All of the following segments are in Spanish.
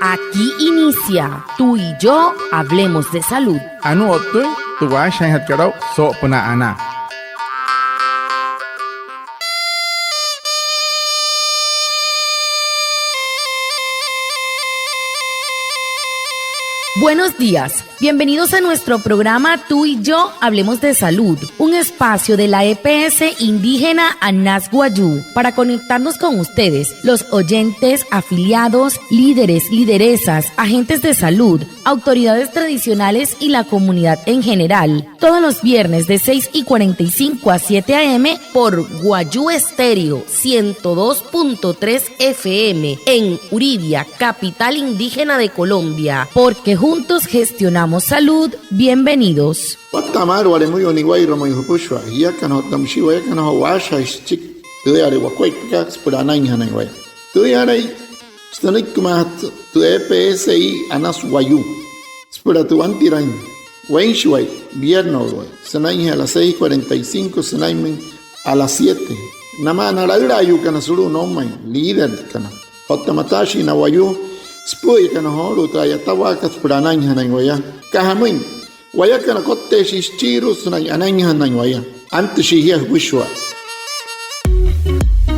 Aquí inicia Tú y Yo Hablemos de Salud. Anu otu tuwa shanhat karau so puna ana. Buenos días, bienvenidos a nuestro programa Tú y Yo Hablemos de Salud, un espacio de la EPS indígena Anas Wayuu para conectarnos con ustedes, los oyentes, afiliados, líderes, lideresas, agentes de salud, autoridades tradicionales y la comunidad en general, todos los viernes de 6:45 a 7 a.m. por Wayuu Estéreo 102.3 FM en Uridia, capital indígena de Colombia, porque juntos gestionamos salud. Bienvenidos. Watamar wale muy oniguairo muy hupushwa ya kana tamshiwa kana washa chik tuyare wakweka spurana inhana wai tuyare stanik kumat tu EPSI Anas Wayuu spura tu antiran wenshwai viernes sanai a las 6:45 sanai a las 7 nama narayrayu kana suru nomai líder kana hotamatashi na Wayuu Spui kana holu traya tawakas prananya na waya kahamin waya kana kotte shichirus na ananya na waya antes shihia wishwa.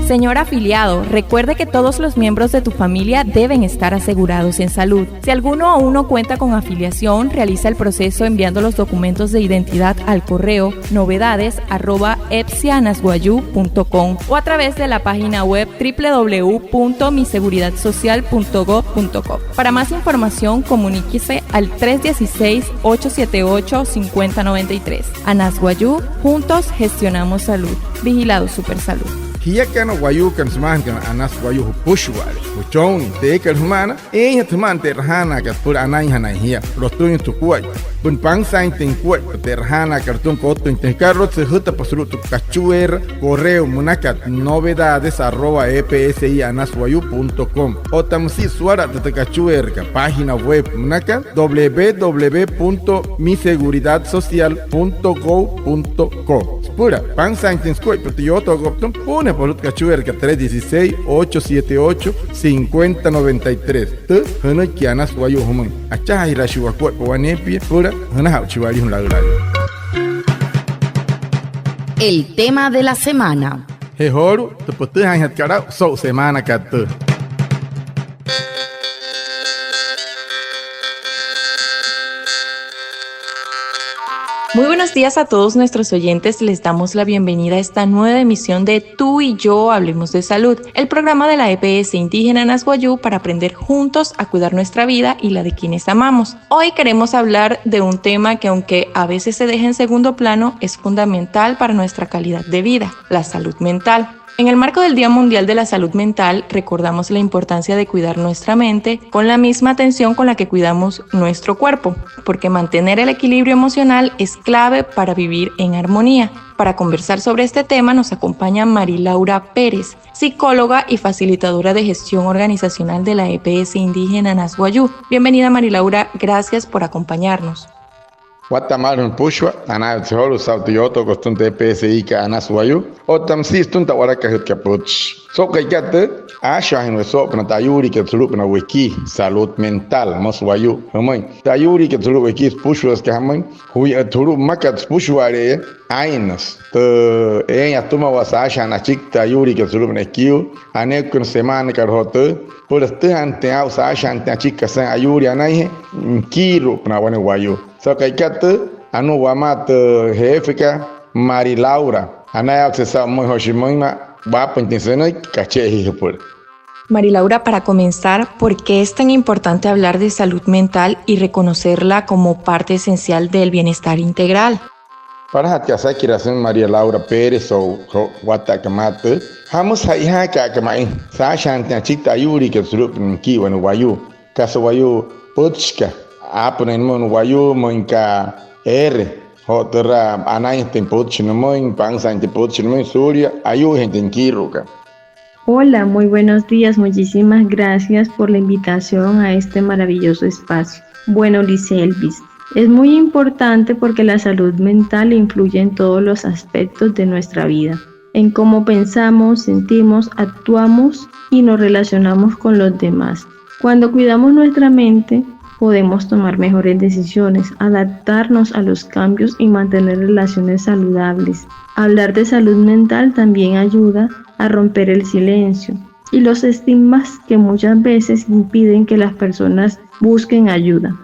Señor afiliado, recuerde que todos los miembros de tu familia deben estar asegurados en salud. Si alguno aún no cuenta con afiliación, realiza el proceso enviando los documentos de identidad al correo novedades@epsianaswayuu.com o a través de la página web www.miseguridadsocial.gov.co. Para más información, comuníquese al 316-878-5093. Anas Wayuu, juntos gestionamos salud. Vigilado Supersalud. Hiya kana Wayuu kan smahan kana Anas Wayuu pushwale. Puchon te kan humana e hatman te rahana ka pur anai hana hiya. Rotun tu kuai. Bun pang sain ten kuai te rahana kartun ko tu te carro se huta pasru tu cachuer correo munakat novedades@epsianaswayuu.com. O tamsi suara te cachuer ka página web munakat www.miseguridadsocial.gov.co. Pura pang sain ten kuai pero yo to goptum pone por cachuer ka 316-878-5093. Te hana ki Anas Wayuu human. Acha hirashiwa ko wanepi pura hana hauchiwari hun lagrado. El tema de la semana. Hehoru te pote hanhat karau so semana kat. Muy buenos días a todos nuestros oyentes, les damos la bienvenida a esta nueva emisión de Tú y Yo Hablemos de Salud, el programa de la EPS indígena Anas Wayuu para aprender juntos a cuidar nuestra vida y la de quienes amamos. Hoy queremos hablar de un tema que aunque a veces se deja en segundo plano, es fundamental para nuestra calidad de vida, la salud mental. En el marco del Día Mundial de la Salud Mental, recordamos la importancia de cuidar nuestra mente con la misma atención con la que cuidamos nuestro cuerpo, porque mantener el equilibrio emocional es clave para vivir en armonía. Para conversar sobre este tema nos acompaña Marilaura Pérez, psicóloga y facilitadora de gestión organizacional de la EPS indígena Anas Wayuu. Bienvenida Marilaura, gracias por acompañarnos. Watamarun pushwa ana tsoro sautiyoto kostunte PSI ka Anas Wayuu o tamsis tunta waraka hutkapuch so kaikate asha en so kana tayuri ke tsuru kana wiki salud mental mos Wayuu hamai tayuri ke tsuru wiki pushwas ka hamai hui aturu makat pushware ainas te en atuma wasasha na chik tayuri ke tsuru na kiu ane kun semana karhote por este ante ausasha ante chika san ayuri anai kiro na wane Wayuu. So kaikate anu wamat hefika Marilaura anaya se muy hoshimoima va pentisena cacheji por. Marilaura, para comenzar, ¿por qué es tan importante hablar de salud mental y reconocerla como parte esencial del bienestar integral? Para hatiasa kirasen Marilaura Pérez o watakamate hamos haiha ka kamai sa shantia chita yuri ke surup ki wan Wayuu kaso Wayuu potchka apunen mon Wayuu monka hotra anay tempochino mon pansan tempochino mon suria ayu gente kiruka. Hola, muy buenos días, muchísimas gracias por la invitación a este maravilloso espacio. Bueno, Lice Elvis, es muy importante porque la salud mental influye en todos los aspectos de nuestra vida, en cómo pensamos, sentimos, actuamos y nos relacionamos con los demás. Cuando cuidamos nuestra mente, podemos tomar mejores decisiones, adaptarnos a los cambios y mantener relaciones saludables. Hablar de salud mental también ayuda a romper el silencio y los estigmas que muchas veces impiden que las personas busquen ayuda.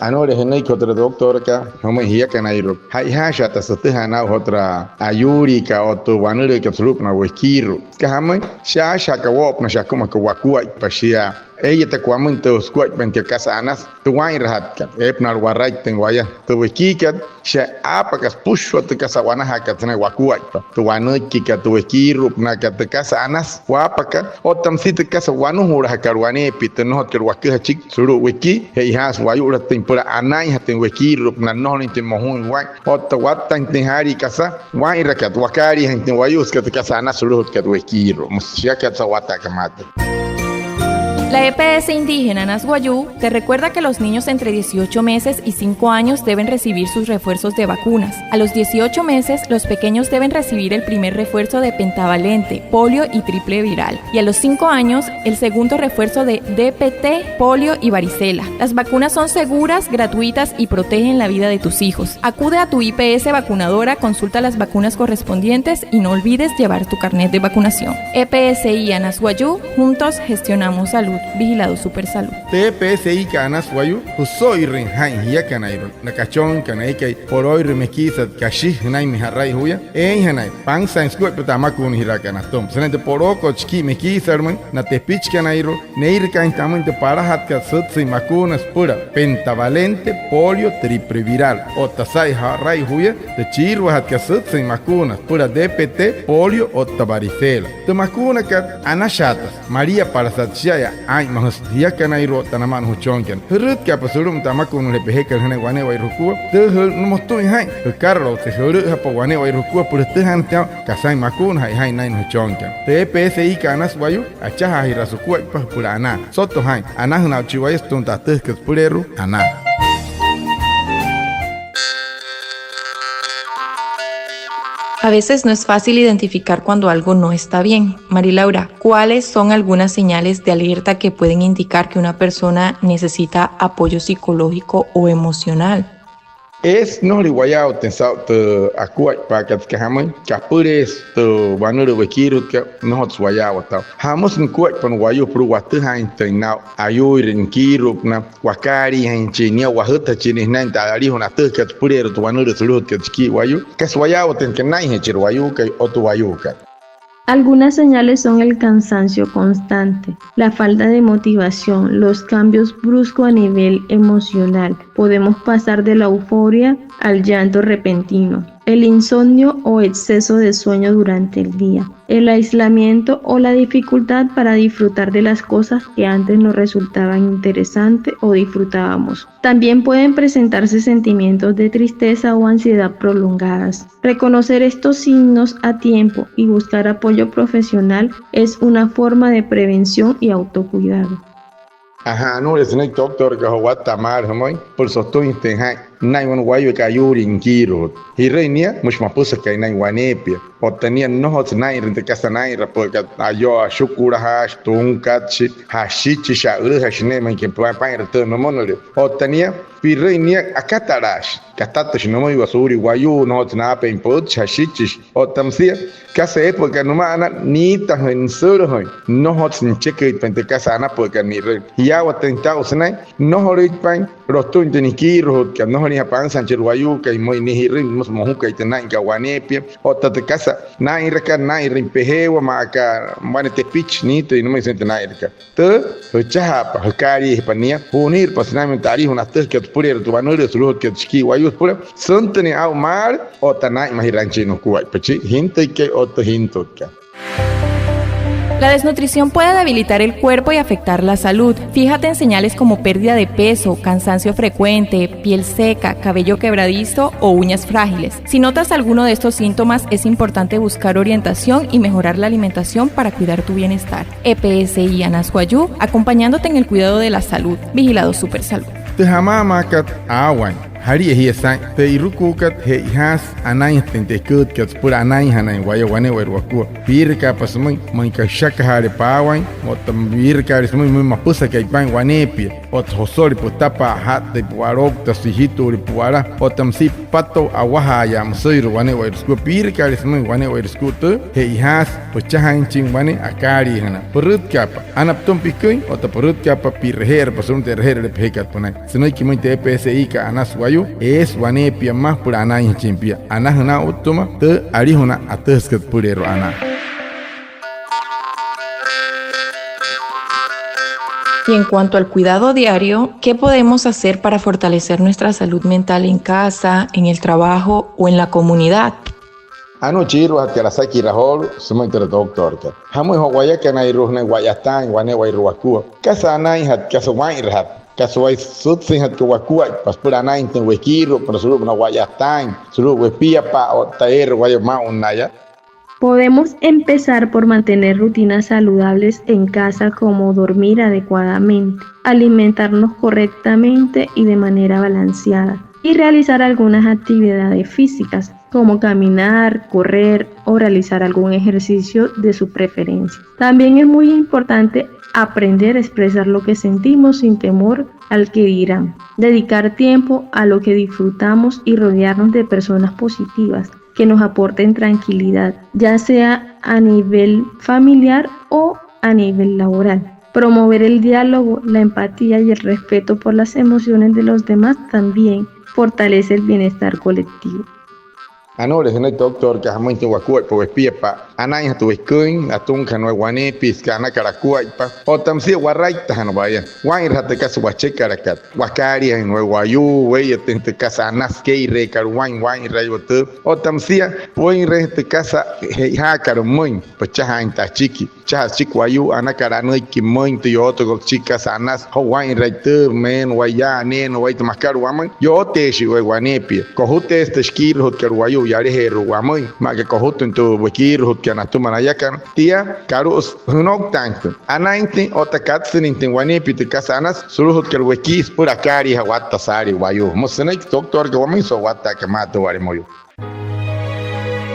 Anore henai kotra doktor ka homa hiya kanairo hai hasha ta satihana hotra ayuri ka oto wanure ka srup na wekiru ka hama sha ka wop na sha kuma ka wakua pashia ella te kwamun to squat ben ke casa anas tu wain rahat ka epnar warai ten waya tu weki ka sha apa ka pusho te casa wana ha ka tene wakua tu wanu ki ka tu wekiru na ka te casa anas wapa ka otam si te casa wanu hura ka wane pit no ka wakha chik suru weki hei has wayu ra pura anai hatin wekiru na no ni te mohun wa otta watan te hari casa wain rakat wakari hatin wayus ka te casa anas suru ka wekiru musia ka wata kamate. La EPS indígena Nasguayú te recuerda que los niños entre 18 meses y 5 años deben recibir sus refuerzos de vacunas. A los 18 meses, los pequeños deben recibir el primer refuerzo de pentavalente, polio y triple viral. Y a los 5 años, el segundo refuerzo de DPT, polio y varicela. Las vacunas son seguras, gratuitas y protegen la vida de tus hijos. Acude a tu IPS vacunadora, consulta las vacunas correspondientes y no olvides llevar tu carnet de vacunación. EPSI Nasguayú, juntos gestionamos salud. Vigilado Super Salud. TPSI Canas Guayu, Husoy Renhain Yakanairo, Nakachon Kanaikai, Poroy Remekisa, Kashi, Nai Miharai Huya, Enhanai, Pang Science Square Tamakun Hirakanatom, Senate Poroko, Chki Mekisarman, Natepich Canairo, Neirka in Tamante Parahatka Sutsi Makunas Pura, Pentavalente, Polio, Triple Viral, Otasai Harai Huya, the Chirwa Hatka Sutsi Makunas, Pura DPT, Polio, Otabaricela. The Makuna Kat Anashatas, Maria Parasatchaya, ay mahus dia kanairo tanaman huchonken hurut ka pasurum tamakun le behekal hane wane wai ruku de no mostu hai karlo se hurut ha po wane wai ruku pur tehan ta kasai makun hai nine huchonken te PSI kanas wayu acha ha hirasuku pa purana soto hai ana hna chiwai stunta tes pureru ana. A veces no es fácil identificar cuando algo no está bien. Marilaura, ¿cuáles son algunas señales de alerta que pueden indicar que una persona necesita apoyo psicológico o emocional? Es no riwayao tensao te akuai pa kat kahamai kapures te wanuru wekiru ka no hot wayao ta hamos nkuai pan wayo pro watu hain teinao ayuirin kiru na wakari hain chinia wahuta chinis nan ta ari hona te kat purer tu wanuru sulut kat ki wayo kas wayao ten kenai hechir wayo kai otu wayo ka. Algunas señales son el cansancio constante, la falta de motivación, los cambios bruscos a nivel emocional. Podemos pasar de la euforia al llanto repentino, el insomnio o exceso de sueño durante el día, el aislamiento o la dificultad para disfrutar de las cosas que antes nos resultaban interesantes o disfrutábamos. También pueden presentarse sentimientos de tristeza o ansiedad prolongadas. Reconocer estos signos a tiempo y buscar apoyo profesional es una forma de prevención y autocuidado. Aha, no es un doctor que va tamar, ¿no? Por eso estoy nai wan wayo ka yuri ngiro hirenia mush mapusa ka nai wanepia o tenia no hot nai rente casa nai rapoka ayo shukura hash tunkachi hashichi sha uru hashne man ke pa rete no monole o tenia pirenia akatarash katata shino mo wasuri wayo no hot na pe impot hashichi o tamsia casa época no mana ni ta en solo hoy no hot sin cheque pente casa na porque ni re ya wa tentao snai no horit pan rostun teniki ro que no ni pan sancher wayu que muy ni rin mos mohu que tenai ka wanepia o ta te casa nai reka nai rin pehewa maka mane te pitch ni te no me sente nai reka te chaha pa hakari pania unir pasnami tari una te que purer tu vanure sulu que chiki wayu pura sontene au mar o tanai mahiranche no kuai pachi hinte que o te hinto ka. La desnutrición puede debilitar el cuerpo y afectar la salud. Fíjate en señales como pérdida de peso, cansancio frecuente, piel seca, cabello quebradizo o uñas frágiles. Si notas alguno de estos síntomas, es importante buscar orientación y mejorar la alimentación para cuidar tu bienestar. EPSI Nasguayú, acompañándote en el cuidado de la salud. Vigilado Super Salud. Te hamama kat awan hari hi sa te irukukat he has anay tente kut kat pura anay hanay waya wane waku pirka pasmay man ka shaka hare pawan motam virka rismay mapusa kay pan wanepi ot hosori putapa hat de puarok ta sihito ri puara otam si pato awaha ya msoiru wane waku pirka rismay wane waku tu he has puchahan ching wane akari hana perut kapa anap tum pikuy ot perut kapa pirher pasun terher le pekat punay sinoy kimoy te PSI ka anas wayu es wanepia más pura anay chimpia anas na utuma te arihuna ateskat purero ana. Y en cuanto al cuidado diario, ¿qué podemos hacer para fortalecer nuestra salud mental en casa, en el trabajo o en la comunidad? Ano chiru hatia la saki rahol sumo inter doctor ka hamu ho waya kana iruhna waya tan wane wai ruaku kasa anai hat kasa wai rahat kasa wai sut sin hat ruaku pas pura anai ten wekiro para suru na waya tan suru wepia pa o taer waya ma unaya. Podemos empezar por mantener rutinas saludables en casa como dormir adecuadamente, alimentarnos correctamente y de manera balanceada y realizar algunas actividades físicas como caminar, correr o realizar algún ejercicio de su preferencia. También es muy importante aprender a expresar lo que sentimos sin temor al que dirán, dedicar tiempo a lo que disfrutamos y rodearnos de personas positivas que nos aporten tranquilidad, ya sea a nivel familiar o a nivel laboral. Promover el diálogo, la empatía y el respeto por las emociones de los demás también fortalece el bienestar colectivo. Anores no doctor que hamu inti waku po espia pa anai hatu ikuin atun kanu wane pis kana karakua pa otam si waraita hanu baya wain hatu kasu wache karakat wakari en wayu we tente casa anas ke re kar wain rayotu otam si wain re te casa ha kar mun pacha ta chiki cha chik wayu anakara no ki mun to yoto go chicas anas ho wain rayotu men waya nen wai te makar waman yo te shi wanepi ko hute este skir hot kar wayu yare heru wamoy ma ke kohut tu wakir hut kana tu manayakan tia karus hunok tank anainti otakatsin intin wanepi te kasanas suruhut ker wakis pura kari hawatta sari wayu musnai doctor ke wamoy so watta ke mato wari moyo.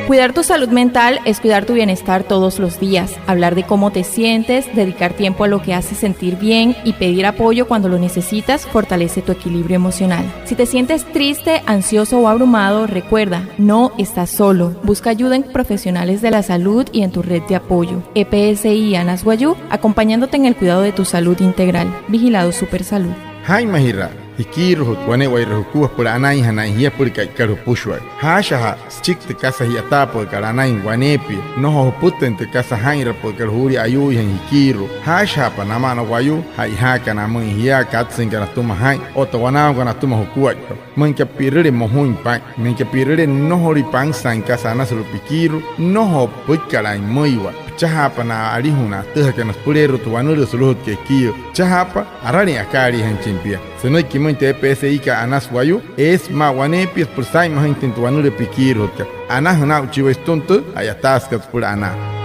Cuidar tu salud mental es cuidar tu bienestar todos los días, hablar de cómo te sientes, dedicar tiempo a lo que hace sentir bien y pedir apoyo cuando lo necesitas fortalece tu equilibrio emocional. Si te sientes triste, ansioso o abrumado, recuerda, no estás solo. Busca ayuda en profesionales de la salud y en tu red de apoyo. EPSI Anas Guayú, acompañándote en el cuidado de tu salud integral. Vigilado Supersalud. Hai mahira hikiru wane wairuku por anai hanai hia por karu pushwa hasha chik te casa hiata por karanai wanepi no ho putten te casa haira por karhuri ayu hikiru hasha panama no wayu hai ha kana mun hia katsin kana tuma hai otawana kana tuma hukua mun ka pirire mohun pa mun ka pirire no hori pan san casa na sulu pikiru no ho putkarai muiwa chahapa na arihuna teha kana purero tu wanuru sulu ke kiyo chahapa arani akari hanchimpia senoi kimonte PSI ka anas wayu es ma wanepi por sai ma hintin tu wanuru pikiru ka anas na uchiwa stuntu ayataskat por ana.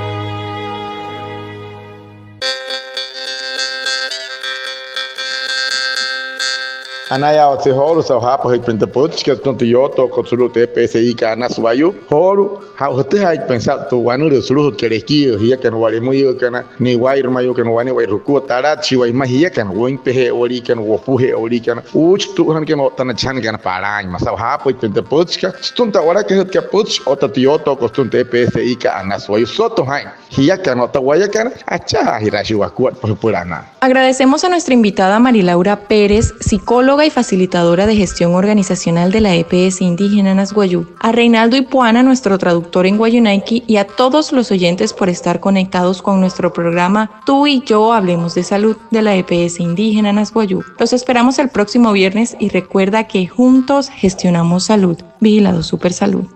Anaya o se horo sa hapa hit pente pots que tonto yoto con sulu te PSI ka anas wayu horo ha hote ha pensar tu wanuru sulu que requio hia que no vale muy kana ni wair mayo que no vane wair ruku tarat chi wai ma hia kan woin pehe ori kan wo puhe ori kan uch tu han que no tan chan kan parang ma sa hapa hit pente pots que stunta ora que hit que pots o tatioto con stunte PSI ka anas wayu soto hai hia que no ta waya kan acha hirashi waku por purana. Agradecemos a nuestra invitada Marilaura Pérez, psicóloga y facilitadora de gestión organizacional de la EPS Indígena Anas Guayú, a Reinaldo Ipuana, nuestro traductor en Guayunaiki, y a todos los oyentes por estar conectados con nuestro programa Tú y Yo Hablemos de Salud de la EPS Indígena Anas Guayú. Los esperamos el próximo viernes y recuerda que juntos gestionamos salud. Vigilado Supersalud.